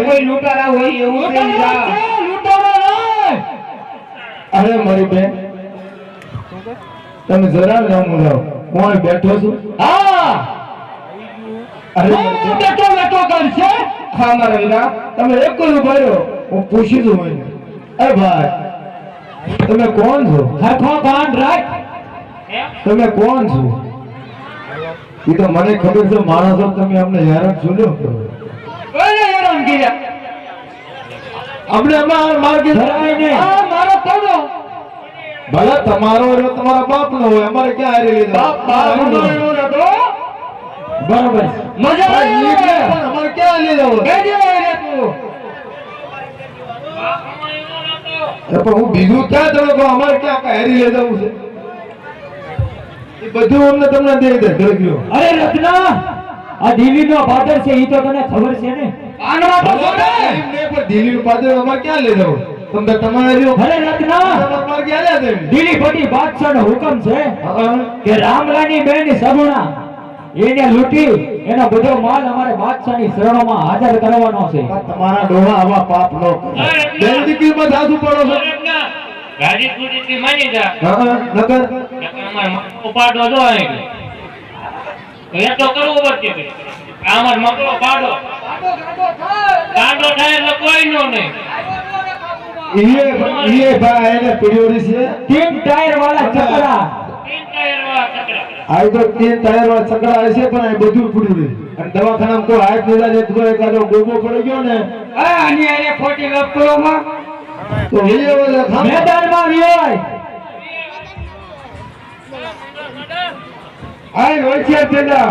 કોઈ લૂંટારા હોય એવું છે લૂંટારા અરે મારી બેન તમે જરા નામ જાઓ કોણ બેઠો છું હા અરે બેઠો બેઠો કરશે હા મારા વિના તમે એક કોઈ ઉભા રહ્યો હું પૂછી દઉં એને અરે ભાઈ તમે કોણ છો હરખો કાન રાખ તમે કોણ છો એ તો મને ખબર છે માણસો તમે અમને હેરાન સુન્યો કરો કોને હેરાન કર્યા અમને માર્ગે ધરાય નહીં આ મારો તનો ભલે તમારો હોય તમારા બાપ નો હોય અમારે ક્યાં હારી લીધો બાપ બાપનો એનો નતો બરાબર મજા આવી પણ અમારે ક્યાં લીધો કેજે રે તું પણ હું બીજું ક્યાં તમે કહો અમારે ક્યાં હારી લઈ જવું છે એ બધું અમને તમને દઈ દે ગયો અરે રત્ના આ દિલ્હીનો બાદર છે ઈ તો તને ખબર છે ને આનવા તો છોડે એમને પણ દિલ્હી બાદર અમારે ક્યાં લઈ જવું તમને તમારે જો અરે રત્ના અમારે ક્યાં લઈ જવું દિલ્હી પટી બાદશાહનો હુકમ છે કે રામલાની બેન સગુણા એને લૂંટી એનો બધો માલ અમારે બાદશાહની શરણોમાં હાજર કરવાનો છે. તમારા ડોહા આવા પાપ નો કરે. બેન દીકરીમાં સાસુ પડો છો. ગાડી સુધી માની જા હા નકર અમાર મકલો પાડો જો અહીં એ તો કરવું પડશે ભાઈ. આ અમાર મકલો પાડો ગાંડો થાય એટલે કોઈ નો નહીં. ઈએ ભાઈ એને પીડ્યોરી છે. 3 ટાયર વાળા ચકડા. તીન ટાયર વાળા ચકડા. આ તો 3 ટાયર વાળા ચકડા હશે પણ આ બધું પડ્યું રહે. અને દવાખાનામાં કોઈ હાથ લીધા છે તો એકાદો ગોગો પડી ગયો ને આની આરે ખોટી લપકરોમાં તો ઈએ ઓલા ખામ મેદાનમાં વિયોય. આય રોચિયા તેડા.